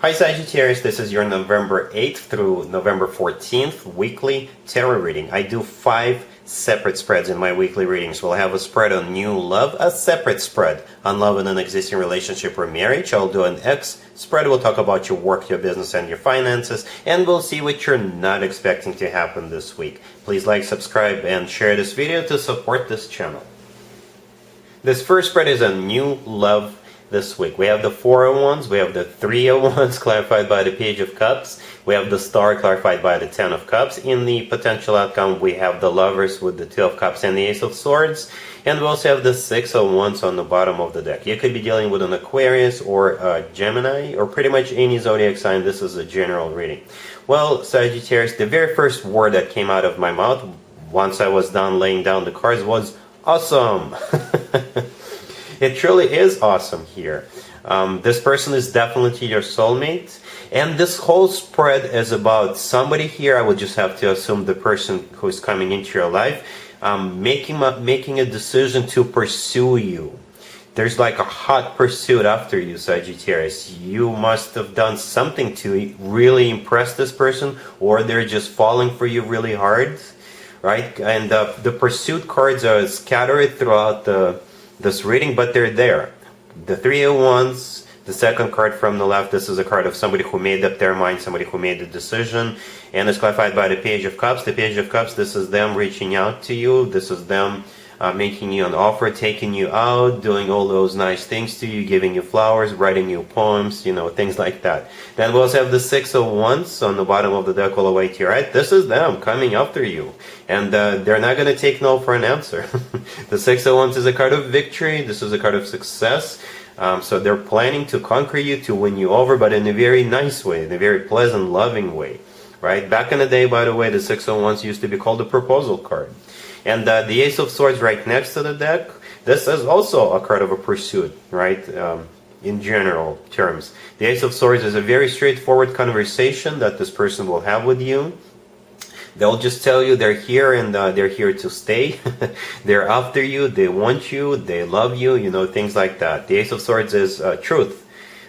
Hi Sagittarius, this is your November 8th through November 14th weekly tarot reading. I do 5 separate spreads in my weekly readings. We'll have a spread on new love, a separate spread on love in an existing relationship or marriage. I'll do an X spread. We'll talk about your work, your business, and your finances, and we'll see what you're not expecting to happen this week. Please like, subscribe, and share this video to support this channel. This first spread is a new love this week. We have the 4 of Wands, we have the 3 of Wands clarified by the Page of Cups, we have the Star clarified by the 10 of Cups. In the potential outcome, we have the Lovers with the 2 of Cups and the Ace of Swords, and we also have the 6 of Wands on the bottom of the deck. You could be dealing with an Aquarius or a Gemini, or pretty much any zodiac sign. This is a general reading. Well, Sagittarius, the very first word that came out of my mouth once I was done laying down the cards was awesome. It truly is awesome here. This person is definitely your soulmate. And this whole spread is about somebody here. I would just have to assume the person who is coming into your life, making a decision to pursue you. There's like a hot pursuit after you, Sagittarius. You must have done something to really impress this person, or they're just falling for you really hard, right? And the pursuit cards are scattered throughout this reading, but they're there. The 3 of Wands, the second card from the left, this is a card of somebody who made up their mind, somebody who made a decision, and it's clarified by the Page of Cups. The Page of Cups, this is them reaching out to you, this is them making you an offer, taking you out, doing all those nice things to you, giving you flowers, writing you poems, you know, things like that. Then we also have the 6 of Wands on the bottom of the deck all the way to your right. This is them coming after you, and they're not going to take no for an answer. The 6 of Wands is a card of victory. This is a card of success. So they're planning to conquer you, to win you over, but in a very nice way, in a very pleasant, loving way, right? Back in the day, by the way, the 6 of Wands used to be called the proposal card. And the Ace of Swords right next to the deck, this is also a card of a pursuit, right? In general terms. The Ace of Swords is a very straightforward conversation that this person will have with you. They'll just tell you they're here and they're here to stay. They're after you, they want you, they love you, you know, things like that. The Ace of Swords is truth,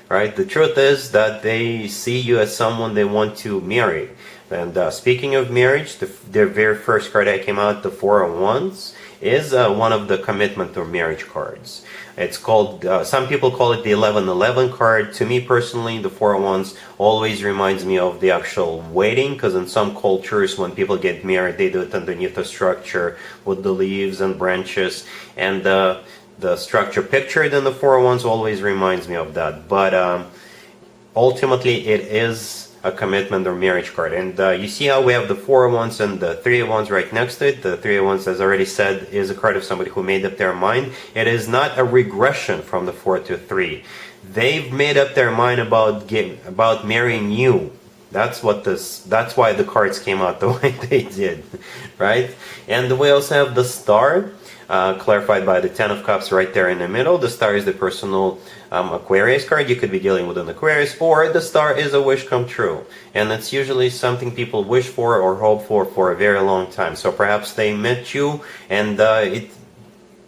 right? The truth is that they see you as someone they want to marry. And speaking of marriage, the very first card that came out, the 4 of Wands, is one of the commitment or marriage cards. It's called, some people call it the 1111 card. To me personally, the 4 of Wands always reminds me of the actual wedding, because in some cultures when people get married, they do it underneath a structure with the leaves and branches. And the structure pictured in the 4 of Wands always reminds me of that. But ultimately, it is a commitment or marriage card. And you see how we have the 4 of Wands and the 3 of Wands right next to it. The 3 of Wands, as I already said, is a card of somebody who made up their mind. It is not a regression from the 4 to 3. They've made up their mind about marrying you. That's why the cards came out the way they did, right? And we also have the Star, clarified by the 10 of Cups right there in the middle. The Star is the personal Aquarius card. You could be dealing with an Aquarius, or the Star is a wish come true. And it's usually something people wish for or hope for a very long time. So perhaps they met you and it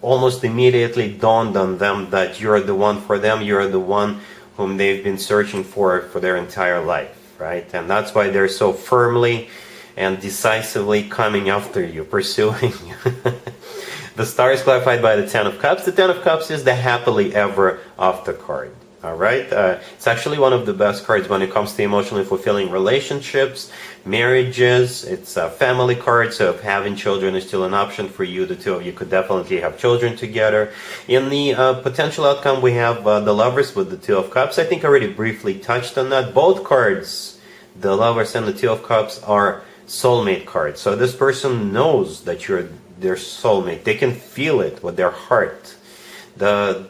almost immediately dawned on them that you're the one for them. You're the one whom they've been searching for their entire life, right? And that's why they're so firmly and decisively coming after you, pursuing you. The Star is clarified by the 10 of Cups. The 10 of Cups is the happily ever after card. All right? It's actually one of the best cards when it comes to emotionally fulfilling relationships, marriages. It's a family card, so if having children is still an option for you, the two of you could definitely have children together. In the potential outcome, we have the Lovers with the 2 of Cups. I think I already briefly touched on that. Both cards, the Lovers and the 2 of Cups, are soulmate cards. So this person knows that you're their soulmate. They can feel it with their heart. The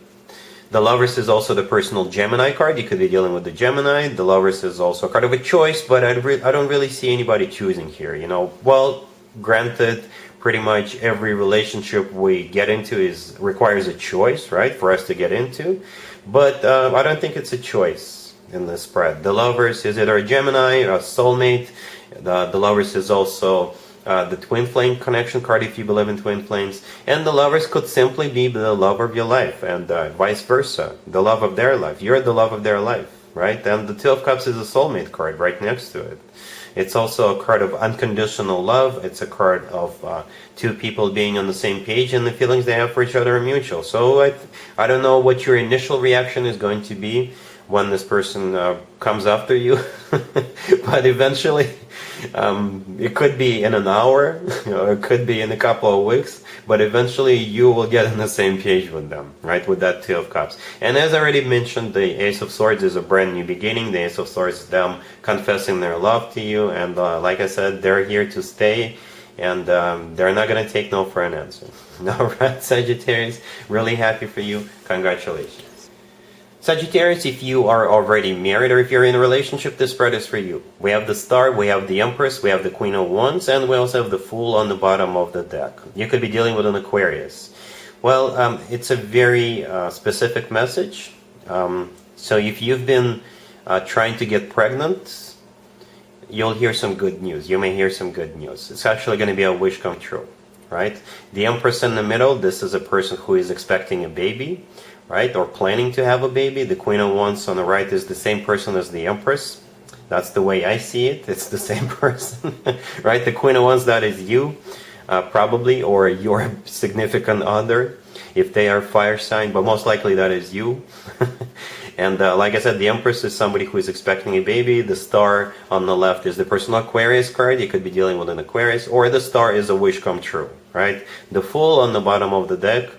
Lovers is also the personal Gemini card. You could be dealing with the Gemini. The Lovers is also a card of a choice, but I don't really see anybody choosing here, you know. Well, granted, pretty much every relationship we get into requires a choice, right, for us to get into. But I don't think it's a choice in this spread. The Lovers is either a Gemini or a soulmate. The Lovers is also the twin flame connection card if you believe in twin flames, and the Lovers could simply be the love of your life, and vice versa, the love of their life. You're the love of their life, right? And the Two of Cups is a soulmate card right next to it. It's also a card of unconditional love. It's a card of two people being on the same page, and the feelings they have for each other are mutual. So I don't know what your initial reaction is going to be when this person comes after you, but eventually it could be in an hour, or it could be in a couple of weeks, but eventually you will get on the same page with them, right, with that Two of Cups. And as I already mentioned, the Ace of Swords is a brand new beginning. The Ace of Swords is them confessing their love to you, and like I said, they're here to stay, and they're not going to take no for an answer. All right, Sagittarius, really happy for you. Congratulations. Sagittarius, if you are already married or if you're in a relationship, this spread is for you. We have the Star, we have the Empress, we have the Queen of Wands, and we also have the Fool on the bottom of the deck. You could be dealing with an Aquarius. Well, it's a very specific message. So if you've been trying to get pregnant, you'll hear some good news. You may hear some good news. It's actually going to be a wish come true, right? The Empress in the middle, this is a person who is expecting a baby, right, or planning to have a baby. The Queen of Wands on the right is the same person as the Empress. That's the way I see it. It's the same person, right? The Queen of Wands, that is you, probably, or your significant other, if they are fire sign, but most likely that is you. And like I said, the Empress is somebody who is expecting a baby. The Star on the left is the personal Aquarius card. You could be dealing with an Aquarius, or the Star is a wish come true, right? The Fool on the bottom of the deck,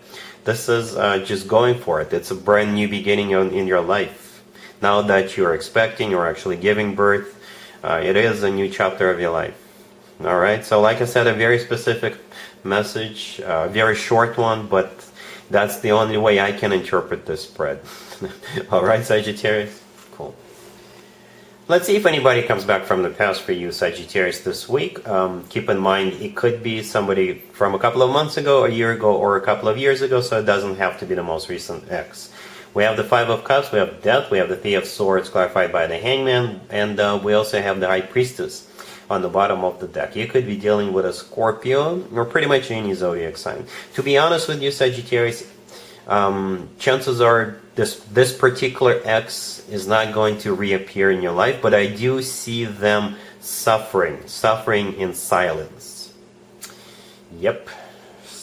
this is just going for it. It's a brand new beginning in your life. Now that you're expecting or actually giving birth, it is a new chapter of your life. All right. So like I said, a very specific message, a very short one, but that's the only way I can interpret this spread. All right, Sagittarius? Cool. Let's see if anybody comes back from the past for you, Sagittarius, this week. Keep in mind, it could be somebody from a couple of months ago, a year ago, or a couple of years ago, so it doesn't have to be the most recent ex. We have the Five of Cups, we have Death, we have the Three of Swords clarified by the Hangman, and we also have the High Priestess on the bottom of the deck. You could be dealing with a Scorpio, or pretty much any zodiac sign. To be honest with you, Sagittarius, chances are this particular ex is not going to reappear in your life, but I do see them suffering in silence. Yep.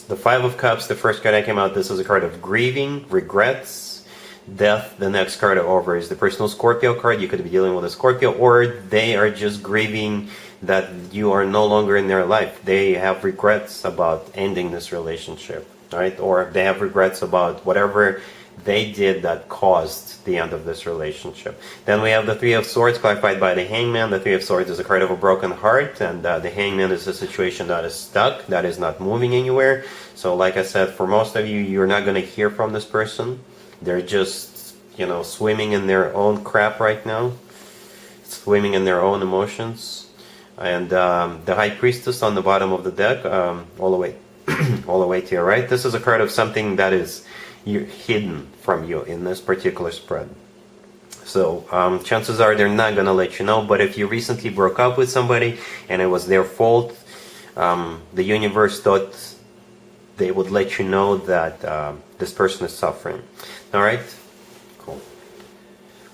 The Five of Cups, the first card that came out, this is a card of grieving, regrets, death. The next card over is the personal Scorpio card. You could be dealing with a Scorpio, or they are just grieving that you are no longer in their life. They have regrets about ending this relationship, right? Or they have regrets about whatever they did that caused the end of this relationship. Then we have the Three of Swords clarified by the Hangman. The Three of Swords is a card of a broken heart, and the Hangman is a situation that is stuck, that is not moving anywhere. So like I said, for most of you, you're not going to hear from this person. They're just, swimming in their own crap right now, swimming in their own emotions. And the High Priestess on the bottom of the deck, all the way to your right. This is a card of something that is hidden from you in this particular spread. So chances are they're not going to let you know, but if you recently broke up with somebody and it was their fault, the universe thought they would let you know that this person is suffering. All right? Cool.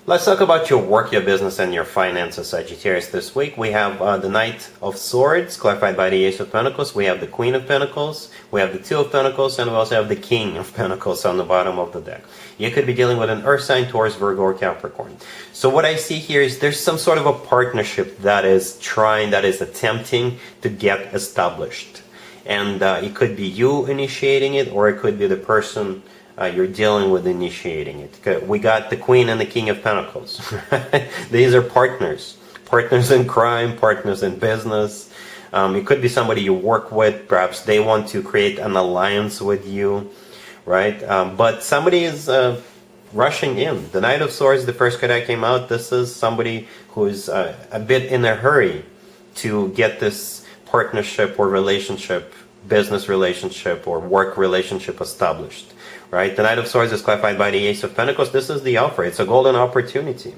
Let's talk about your work, your business, and your finances, Sagittarius, this week. We have the Knight of Swords, clarified by the Ace of Pentacles. We have the Queen of Pentacles. We have the Two of Pentacles. And we also have the King of Pentacles on the bottom of the deck. You could be dealing with an Earth sign, Taurus, Virgo, or Capricorn. So what I see here is there's some sort of a partnership that is attempting to get established. And it could be you initiating it, or it could be the person you're dealing with initiating it. We got the Queen and the King of Pentacles. These are partners in crime, partners in business. It could be somebody you work with. Perhaps they want to create an alliance with you, right? But somebody is rushing in. The Knight of Swords, the first card that came out, this is somebody who is a bit in a hurry to get this partnership or relationship, business relationship or work relationship established. Right? The Knight of Swords is clarified by the Ace of Pentacles. This is the offer. It's a golden opportunity.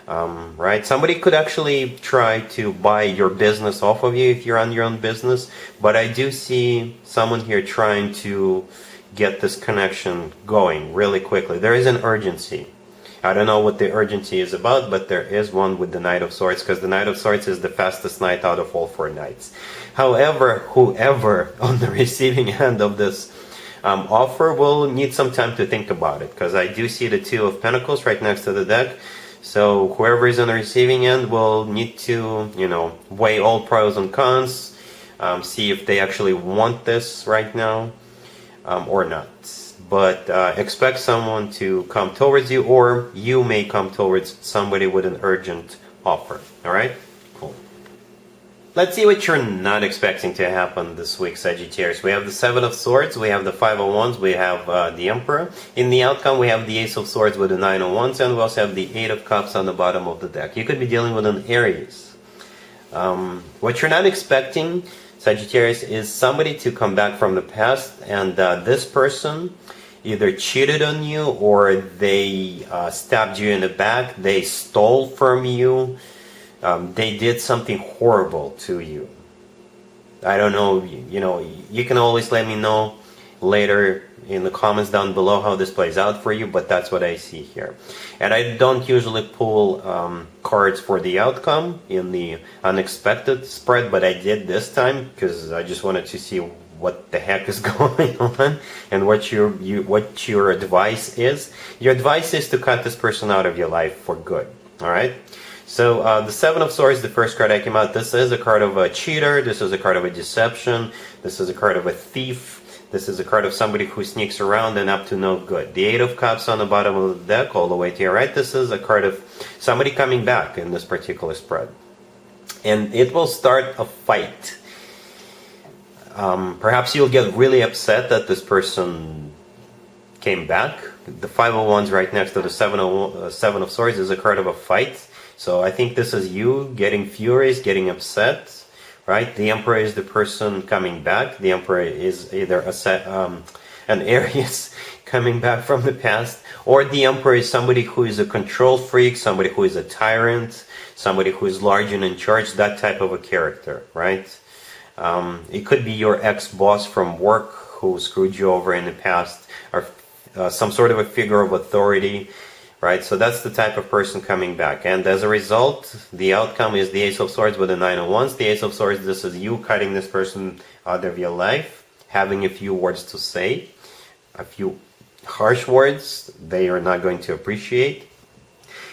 Right? Somebody could actually try to buy your business off of you if you're on your own business. But I do see someone here trying to get this connection going really quickly. There is an urgency. I don't know what the urgency is about, but there is one with the Knight of Swords, because the Knight of Swords is the fastest knight out of all 4 knights. However, whoever on the receiving end of this offer will need some time to think about it, because I do see the 2 of Pentacles right next to the deck. So whoever is on the receiving end will need to, weigh all pros and cons, see if they actually want this right now or not. But expect someone to come towards you, or you may come towards somebody with an urgent offer. Alright? Cool. Let's see what you're not expecting to happen this week, Sagittarius. We have the 7 of Swords, we have the 5 of Wands, we have the Emperor. In the outcome, we have the Ace of Swords with the 9 of Wands, and we also have the 8 of Cups on the bottom of the deck. You could be dealing with an Aries. What you're not expecting, Sagittarius, is somebody to come back from the past, and this person either cheated on you, or they stabbed you in the back, they stole from you, they did something horrible to you. I don't know, you can always let me know later in the comments down below how this plays out for you, but that's what I see here. And I don't usually pull cards for the outcome in the unexpected spread, but I did this time because I just wanted to see what the heck is going on and what your advice is. Your advice is to cut this person out of your life for good. Alright? So the 7 of Swords, the first card I came out, this is a card of a cheater, this is a card of a deception, this is a card of a thief, this is a card of somebody who sneaks around and up to no good. The 8 of Cups on the bottom of the deck all the way to your right, this is a card of somebody coming back in this particular spread. And it will start a fight. Perhaps you'll get really upset that this person came back. The 5 of Wands right next to the 7 of Swords is a card of a fight. So I think this is you getting furious, getting upset, right? The Emperor is the person coming back. The Emperor is either an Aries coming back from the past, or the Emperor is somebody who is a control freak, somebody who is a tyrant, somebody who is large and in charge, that type of a character, right? It could be your ex-boss from work who screwed you over in the past, or some sort of a figure of authority, right? So that's the type of person coming back. And as a result, the outcome is the Ace of Swords with the 9 of Wands. The Ace of Swords, this is you cutting this person out of your life, having a few words to say, a few harsh words they are not going to appreciate.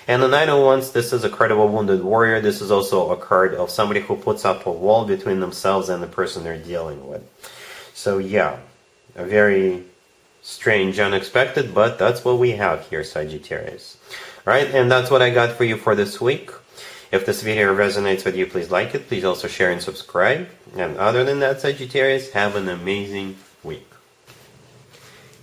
And the 9 of Wands, this is a card of a wounded warrior. This is also a card of somebody who puts up a wall between themselves and the person they're dealing with. So yeah, a very strange, unexpected, but that's what we have here, Sagittarius. Alright, and that's what I got for you for this week. If this video resonates with you, please like it. Please also share and subscribe. And other than that, Sagittarius, have an amazing week.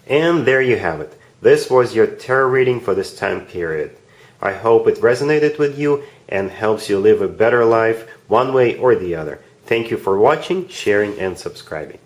And there you have it. This was your tarot reading for this time period. I hope it resonated with you and helps you live a better life one way or the other. Thank you for watching, sharing, and subscribing.